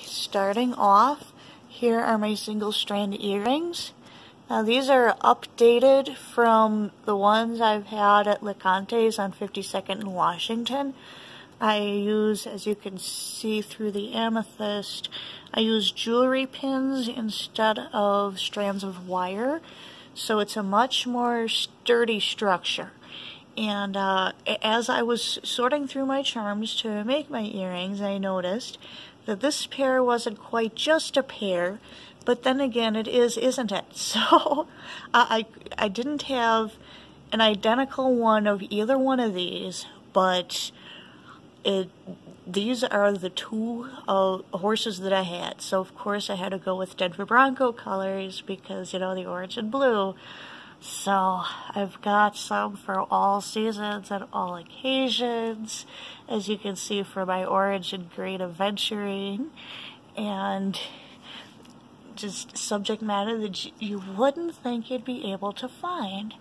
Starting off, here are my single strand earrings. Now these are updated from the ones I've had at LeConte's on 52nd and Washington. I use, as you can see through the amethyst, I use jewelry pins instead of strands of wire, so it's a much more sturdy structure. And as I was sorting through my charms to make my earrings, I noticed that this pair wasn't quite just a pair, but then again it is, isn't it? So I didn't have an identical one of either one of these, but these are the two horses that I had. So of course I had to go with Denver Bronco colors because, you know, the orange and blue. So I've got some for all seasons and all occasions, as you can see for my orange and green aventuring, and just subject matter that you wouldn't think you'd be able to find.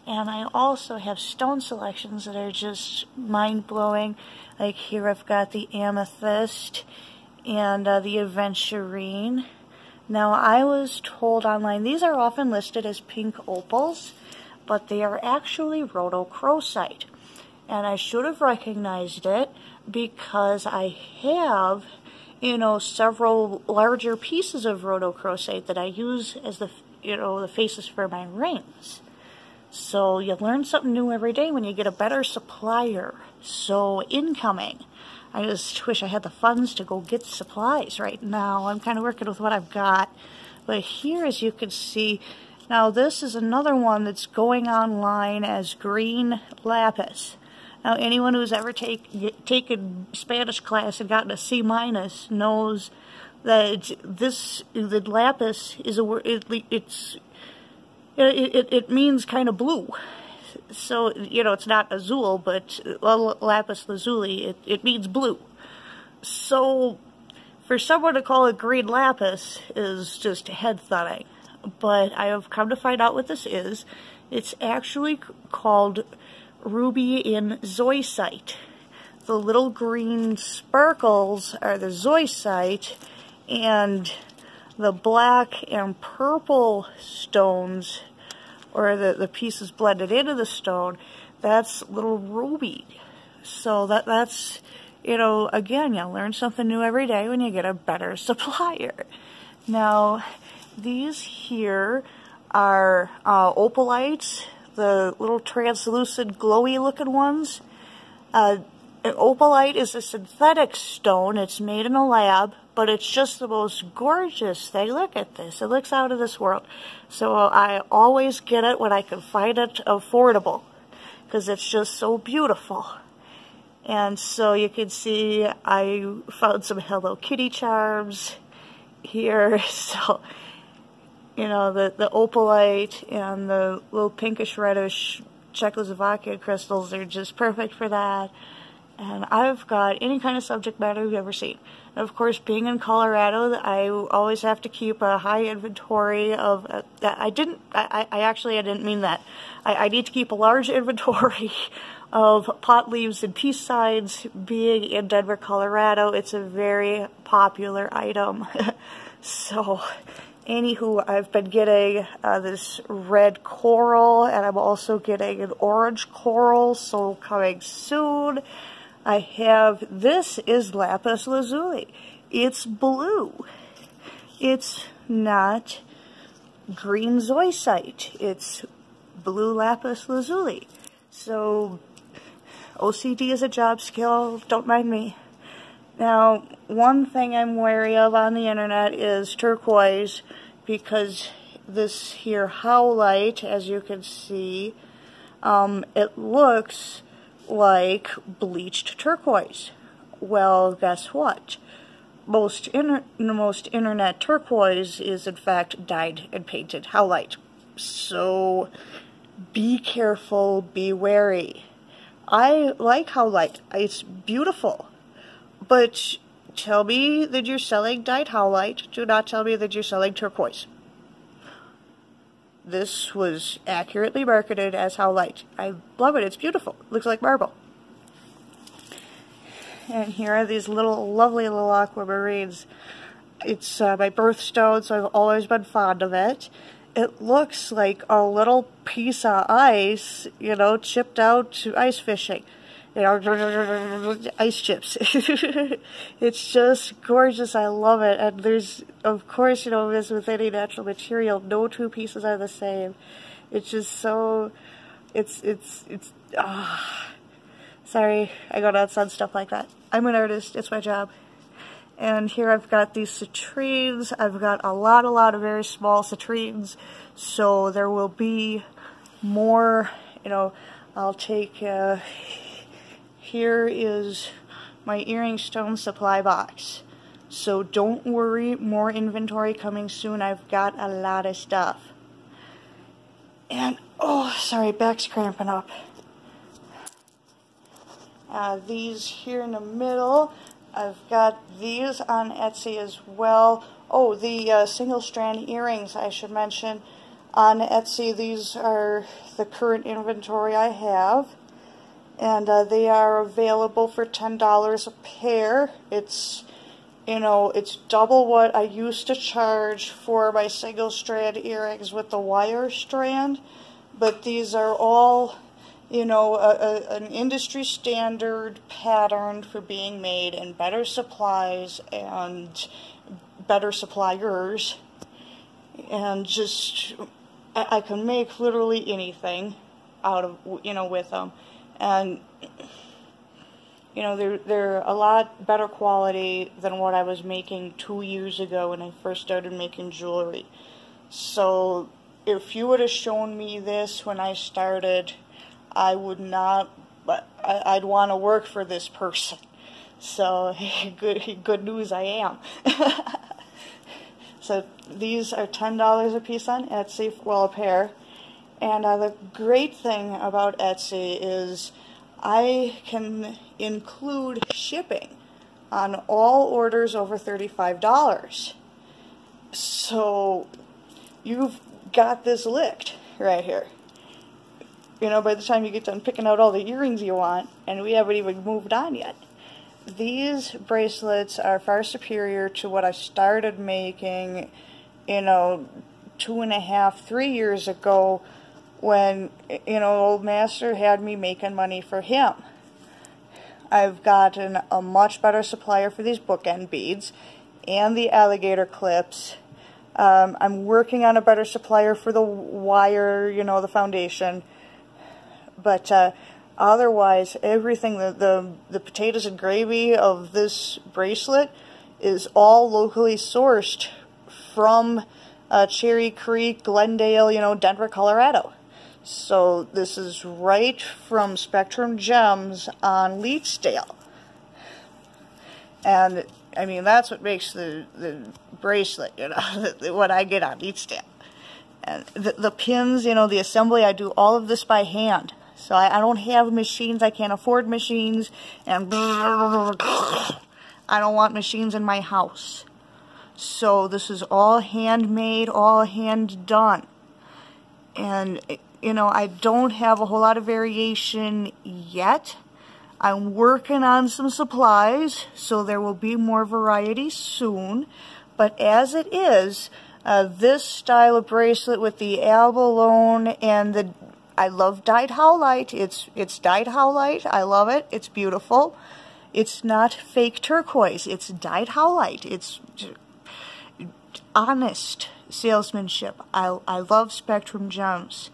And I also have stone selections that are just mind-blowing. Like here I've got the amethyst and the aventurine. Now, I was told online, these are often listed as pink opals, but they are actually rhodochrosite. And I should have recognized it because I have, you know, several larger pieces of rhodochrosite that I use as the, you know, the faces for my rings. So you learn something new every day when you get a better supplier. So incoming. I just wish I had the funds to go get supplies right now. I'm kind of working with what I've got. But here, as you can see, now this is another one that's going online as green lapis. Now, anyone who's ever taken Spanish class and gotten a C- knows that the lapis is it means kind of blue. So, you know, it's not azul, but lapis lazuli, it means blue. So, for someone to call it green lapis is just head-thudding. But I have come to find out what this is. It's actually called ruby in zoisite. The little green sparkles are the zoisite, and the black and purple stones, or the pieces blended into the stone, that's little ruby. So that's, you know, again, you learn something new every day when you get a better supplier. Now, these here are opalites, the little translucent, glowy looking ones. An opalite is a synthetic stone. It's made in a lab, but it's just the most gorgeous thing. Look at this. It looks out of this world. So I always get it when I can find it affordable, because it's just so beautiful. And so you can see I found some Hello Kitty charms here. So, you know, the opalite and the little pinkish reddish Czechoslovakian crystals are just perfect for that. And I've got any kind of subject matter you've ever seen. And of course, being in Colorado, I always have to keep a high inventory of, I didn't mean that. I need to keep a large inventory of pot leaves and peace signs. Being in Denver, Colorado, it's a very popular item. So, anywho, I've been getting this red coral, and I'm also getting an orange coral, so coming soon. I have, this is lapis lazuli. It's blue. It's not green zoisite. It's blue lapis lazuli. So, OCD is a job skill, don't mind me. Now, one thing I'm wary of on the internet is turquoise, because this here howlite, as you can see, it looks like bleached turquoise. Well, guess what? Most internet turquoise is in fact dyed and painted howlite. So be careful, be wary. I like howlite. It's beautiful. But tell me that you're selling dyed howlite. Do not tell me that you're selling turquoise. This was accurately marketed as howlite. I love it. It's beautiful. It looks like marble. And here are these lovely little aquamarines. It's my birthstone, so I've always been fond of it. It looks like a little piece of ice, you know, chipped out to ice fishing. You know, ice chips. It's just gorgeous. I love it. And there's, of course, you know, as with any natural material, no two pieces are the same. It's just so, sorry, I go nuts on stuff like that. I'm an artist. It's my job. And here I've got these citrines. I've got a lot of very small citrines. So there will be more, you know, I'll take, here is my earring stone supply box. So don't worry, more inventory coming soon. I've got a lot of stuff. And, oh, sorry, back's cramping up. These here in the middle, I've got these on Etsy as well. Oh, the single strand earrings, I should mention. On Etsy, these are the current inventory I have. And they are available for $10 a pair. It's, you know, it's double what I used to charge for my single strand earrings with the wire strand. But these are all, you know, an industry standard pattern for being made, and better supplies and better suppliers, and just I can make literally anything out of, you know, with them. And you know, they're a lot better quality than what I was making 2 years ago when I first started making jewelry. So if you would have shown me this when I started, I would not, but I'd want to work for this person. So good news, I am. So these are $10 a piece on Etsy, well, a pair. And the great thing about Etsy is I can include shipping on all orders over $35. So you've got this licked right here. You know, by the time you get done picking out all the earrings you want, and we haven't even moved on yet. These bracelets are far superior to what I started making, you know, 2.5, 3 years ago, when, you know, old master had me making money for him. I've gotten a much better supplier for these bookend beads and the alligator clips. I'm working on a better supplier for the wire, you know, the foundation. But otherwise, everything, the potatoes and gravy of this bracelet is all locally sourced from Cherry Creek, Glendale, you know, Denver, Colorado. So this is right from Spectrum Gems on Leetsdale. And, I mean, that's what makes the bracelet, you know, what I get on Leetsdale. And the pins, you know, the assembly, I do all of this by hand. So I don't have machines, I can't afford machines, and I don't want machines in my house. So this is all handmade, all hand done. And, you know, I don't have a whole lot of variation yet. I'm working on some supplies, so there will be more variety soon. But as it is, this style of bracelet with the abalone and the, I love dyed howlite. It's dyed howlite. I love it. It's beautiful. It's not fake turquoise. It's dyed howlite. It's honest salesmanship. I love Spectrum Gems.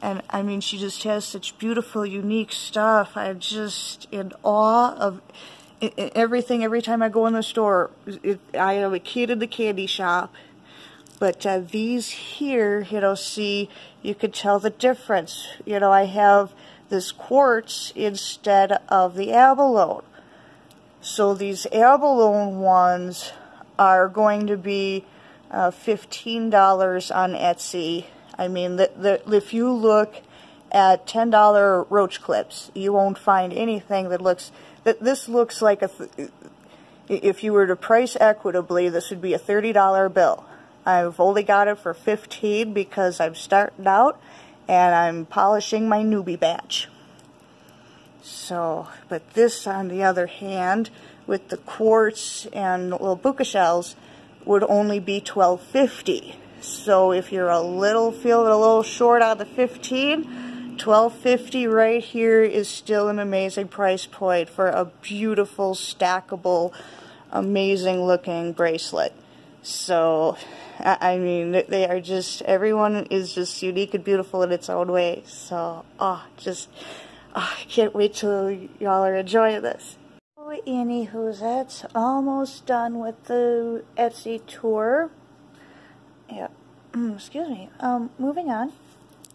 And, I mean, she just has such beautiful, unique stuff. I'm just in awe of everything. Every time I go in the store, I am a kid in the candy shop. But these here, you know, see, you could tell the difference. You know, I have this quartz instead of the abalone. So these abalone ones are going to be $15 on Etsy. I mean, if you look at $10 roach clips, you won't find anything that looks, this looks like if you were to price equitably, this would be a $30 bill. I've only got it for $15 because I'm starting out and I'm polishing my newbie batch. So, but this, on the other hand, with the quartz and little puka shells, would only be $12.50. So if you're feeling a little short on the 15, $12.50 right here is still an amazing price point for a beautiful, stackable, amazing looking bracelet. So, I mean, they are just, everyone is just unique and beautiful in its own way. So, I can't wait till y'all are enjoying this. Oh, anywho, that's almost done with the Etsy tour. Yeah, excuse me. Moving on.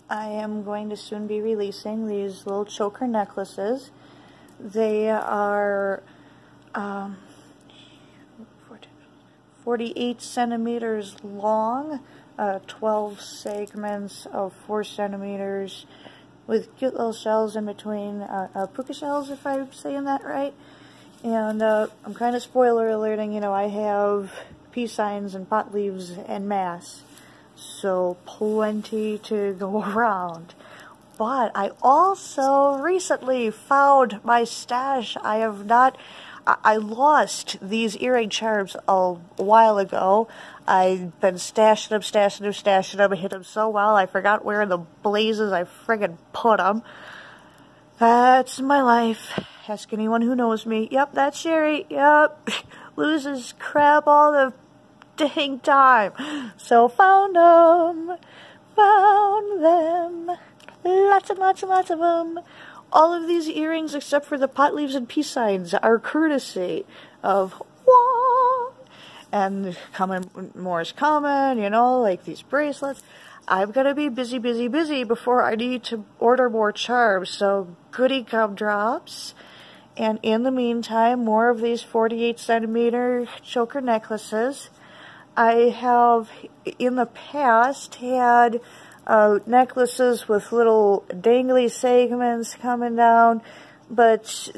I am going to soon be releasing these little choker necklaces. They are 48 centimeters long, 12 segments of 4 centimeters, with cute little shells in between, puka shells, if I'm saying that right. And I'm kind of spoiler alerting, you know, I have peace signs and pot leaves en masse, so plenty to go around. But I also recently found my stash. I lost these earring charms a while ago. I've been stashing them. I hid them so well, I forgot where in the blazes I friggin' put them. That's my life. Ask anyone who knows me. Yep, that's Sherry. Yep. Loses crap all the dang time. So found them. Lots and lots and lots of them. All of these earrings, except for the pot leaves and peace signs, are courtesy of Wong. And more is coming, you know, like these bracelets. I'm gonna be busy before I need to order more charms, so goody gumdrops. And in the meantime, more of these 48 centimeter choker necklaces. I have, in the past, had necklaces with little dangly segments coming down, but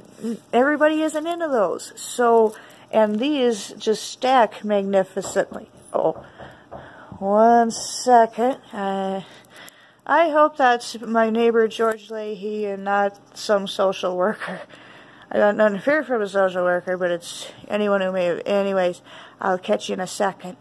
everybody isn't into those. So, and these just stack magnificently. Oh, one second. I hope that's my neighbor George Leahy and not some social worker. I got nothing to fear from a social worker, but it's anyone who may have. Anyways, I'll catch you in a second.